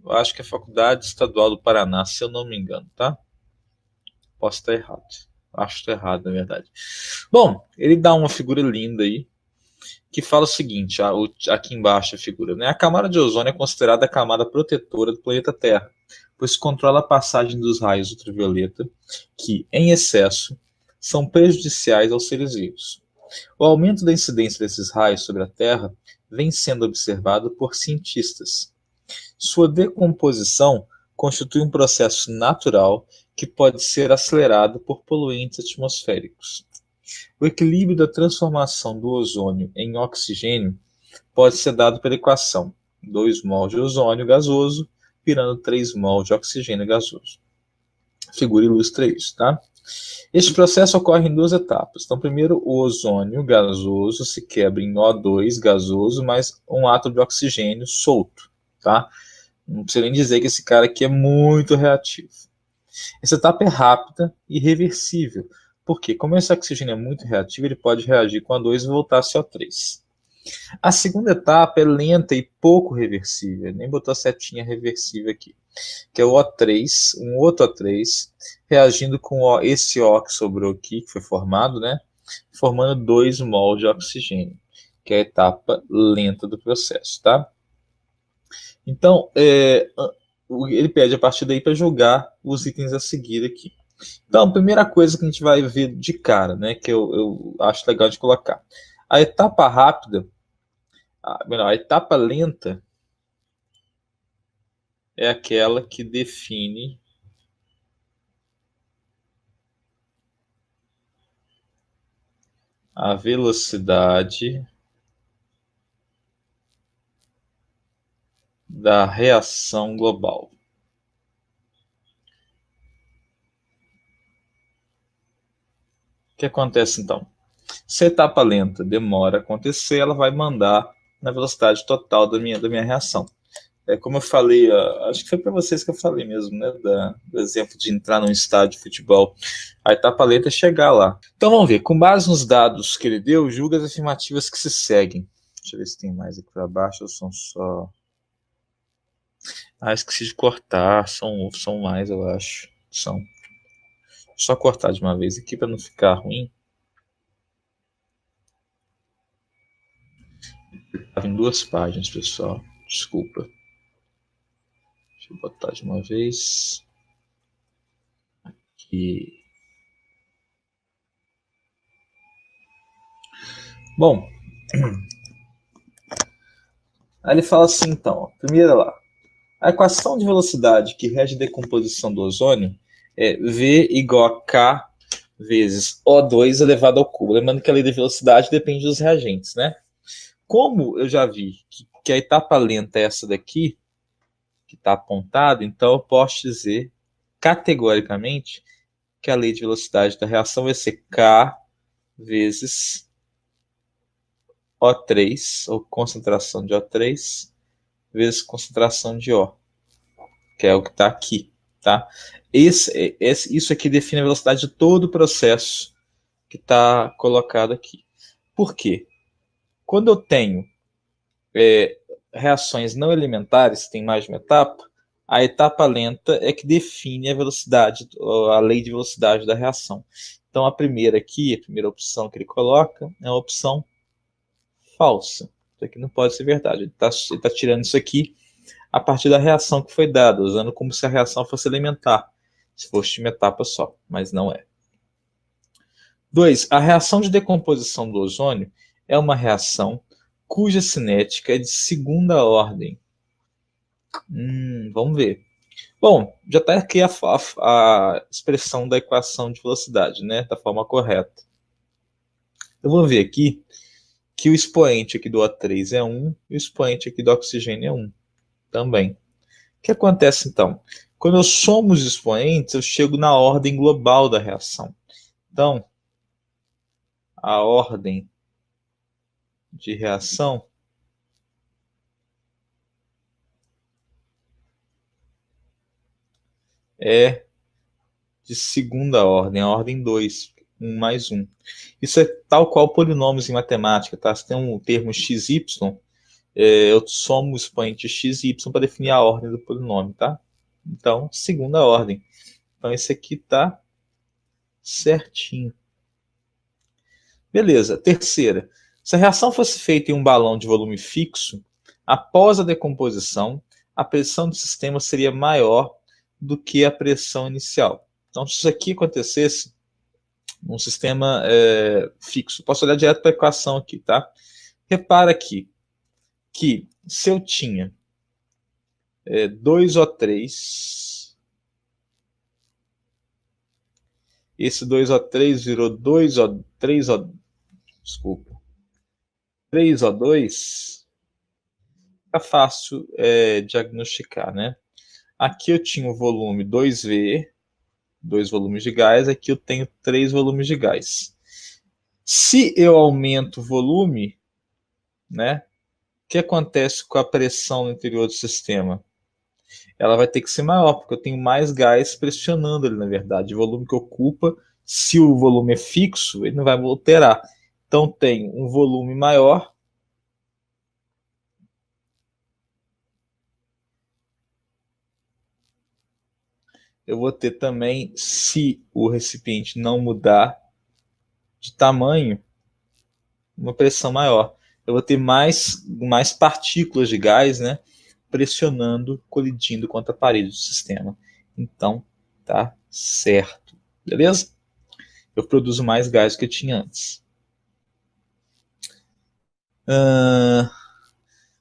Eu acho que é a Faculdade Estadual do Paraná, se eu não me engano, tá? Posso estar errado. Acho que estou errado, na verdade. Bom, ele dá uma figura linda aí, que fala o seguinte, aqui embaixo a figura, né? A camada de ozônio é considerada a camada protetora do planeta Terra, pois controla a passagem dos raios ultravioleta, que, em excesso, são prejudiciais aos seres vivos. O aumento da incidência desses raios sobre a Terra vem sendo observado por cientistas. Sua decomposição constitui um processo natural que pode ser acelerado por poluentes atmosféricos. O equilíbrio da transformação do ozônio em oxigênio pode ser dado pela equação 2 mol de ozônio gasoso virando 3 mol de oxigênio gasoso. A figura ilustra isso, tá? Este processo ocorre em duas etapas. Então, primeiro, o ozônio gasoso se quebra em O2 gasoso mais um átomo de oxigênio solto, tá? Não precisa nem dizer que esse cara aqui é muito reativo. Essa etapa é rápida e reversível, porque como esse oxigênio é muito reativo, ele pode reagir com O2 e voltar a CO3. A segunda etapa é lenta e pouco reversível, nem botou a setinha reversível aqui, que é o O3, um outro O3, reagindo com esse O que sobrou aqui, que foi formado, né, formando 2 mol de oxigênio, que é a etapa lenta do processo, tá? Então, ele pede a partir daí para jogar os itens a seguir aqui. Então, a primeira coisa que a gente vai ver de cara, né, que eu acho legal de colocar. A etapa rápida, a etapa lenta é aquela que define a velocidade da reação global. O que acontece então? Se a etapa lenta demora a acontecer, ela vai mandar na velocidade total da minha reação. Como eu falei, acho que foi para vocês que eu falei mesmo, né? Do exemplo de entrar num estádio de futebol. A etapa lenta é chegar lá. Então vamos ver, com base nos dados que ele deu, julga as afirmativas que se seguem. Deixa eu ver se tem mais aqui para baixo ou são só. Esqueci de cortar, são mais, eu acho. São. Só cortar de uma vez aqui para não ficar ruim. Estava em 2 páginas, pessoal. Desculpa. Deixa eu botar de uma vez. Aqui. Bom, aí ele fala assim, então, primeiro lá. A equação de velocidade que rege a decomposição do ozônio é V igual a K vezes O2 elevado ao cubo. Lembrando que a lei da velocidade depende dos reagentes, né? Como eu já vi que a etapa lenta é essa daqui, que está apontada, então eu posso dizer categoricamente que a lei de velocidade da reação vai ser K vezes O3, ou concentração de O3, vezes concentração de O, que é o que está aqui, tá? Isso aqui define a velocidade de todo o processo que está colocado aqui. Por quê? Quando eu tenho reações não elementares, tem mais de uma etapa, a etapa lenta é que define a velocidade, a lei de velocidade da reação. Então a primeira aqui, a primeira opção que ele coloca é uma opção falsa. Isso aqui não pode ser verdade. Ele está tirando isso aqui a partir da reação que foi dada, usando como se a reação fosse elementar, se fosse uma etapa só, mas não é. 2. A reação de decomposição do ozônio é uma reação cuja cinética é de segunda ordem. Vamos ver. Bom, já está aqui a expressão da equação de velocidade, né, da forma correta. Eu vou ver aqui que o expoente aqui do O3 é 1 e o expoente aqui do oxigênio é 1 também. O que acontece então? Quando eu somo os expoentes, eu chego na ordem global da reação. Então, a ordem de reação é de segunda ordem, a ordem 2, 1 mais 1. Isso é tal qual polinômios em matemática, tá? Você tem um termo xy, eu somo o expoente x e y para definir a ordem do polinômio, tá? Então, segunda ordem. Então, esse aqui está certinho. Beleza. Terceira. Se a reação fosse feita em um balão de volume fixo, após a decomposição, a pressão do sistema seria maior do que a pressão inicial. Então, se isso aqui acontecesse num sistema fixo, posso olhar direto para a equação aqui, tá? Repara aqui que se eu tinha 2O3, esse 2O3 virou 2O3O, desculpa, 3O2, fica fácil diagnosticar, né? Aqui eu tinha o volume 2V, 2 volumes de gás, aqui eu tenho 3 volumes de gás. Se eu aumento o volume, né, o que acontece com a pressão no interior do sistema? Ela vai ter que ser maior, porque eu tenho mais gás pressionando ele, na verdade. O volume que ocupa, se o volume é fixo, ele não vai alterar. Então, tem um volume maior. Eu vou ter também, se o recipiente não mudar de tamanho, uma pressão maior. Eu vou ter mais partículas de gás, né, pressionando, colidindo contra a parede do sistema. Então, tá certo. Beleza? Eu produzo mais gás do que eu tinha antes.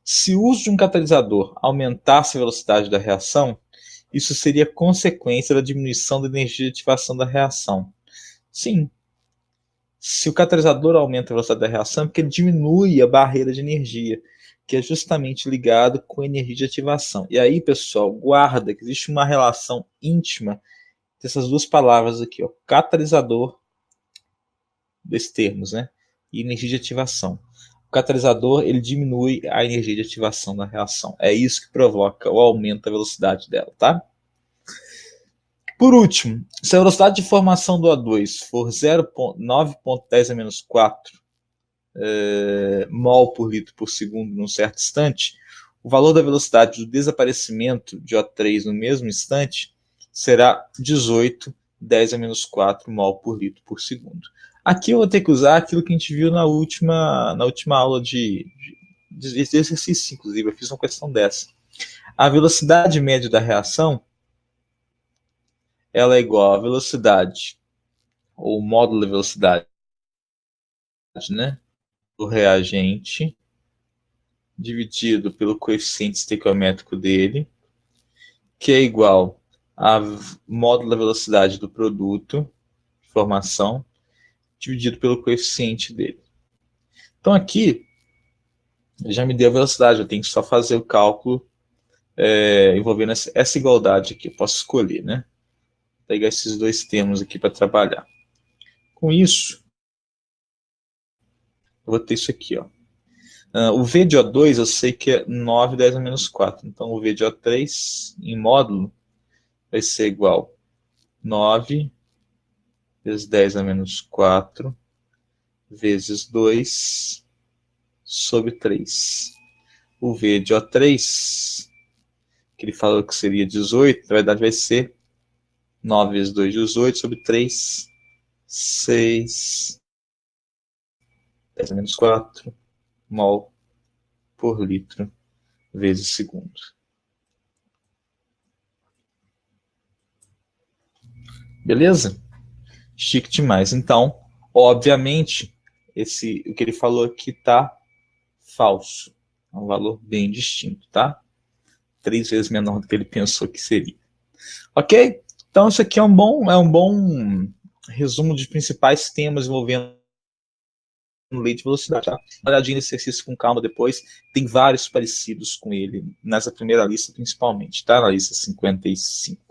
Se o uso de um catalisador aumentasse a velocidade da reação, isso seria consequência da diminuição da energia de ativação da reação. Sim. Se o catalisador aumenta a velocidade da reação, é porque ele diminui a barreira de energia, que é justamente ligado com a energia de ativação. E aí, pessoal, guarda que existe uma relação íntima dessas duas palavras aqui, ó, catalisador, desses termos, né, e energia de ativação. O catalisador, ele diminui a energia de ativação da reação. É isso que provoca o aumento da velocidade dela, tá? Por último, se a velocidade de formação do O2 for 9,10 a menos 4 mol por litro por segundo num certo instante, o valor da velocidade do desaparecimento de O3 no mesmo instante será 18,10 a menos 4 mol por litro por segundo. Aqui eu vou ter que usar aquilo que a gente viu na última aula de exercício, inclusive, eu fiz uma questão dessa. A velocidade média da reação, ela é igual à velocidade, ou módulo da velocidade, né, do reagente, dividido pelo coeficiente estequiométrico dele, que é igual a módulo da velocidade do produto de formação, dividido pelo coeficiente dele. Então aqui, já me deu a velocidade, eu tenho que só fazer o cálculo envolvendo essa igualdade aqui, eu posso escolher, né? Vou pegar esses dois termos aqui para trabalhar. Com isso, eu vou ter isso aqui, ó. O V de O2 eu sei que é 9,10 a menos 4. Então, o V de O3 em módulo vai ser igual a 9 vezes 10 a menos 4 vezes 2 sobre 3. O V de O3, que ele falou que seria 18, na verdade vai ser 9 vezes 2, 18 sobre 3, 6, 10 a menos 4 mol por litro vezes segundo. Beleza? Chique demais. Então, obviamente, o que ele falou aqui está falso. É um valor bem distinto, tá? 3 vezes menor do que ele pensou que seria. Ok? Então, isso aqui é um bom resumo dos principais temas envolvendo lei de velocidade. Tá? Dá uma olhadinha nesse exercício com calma depois. Tem vários parecidos com ele, nessa primeira lista principalmente, tá? Na lista 55.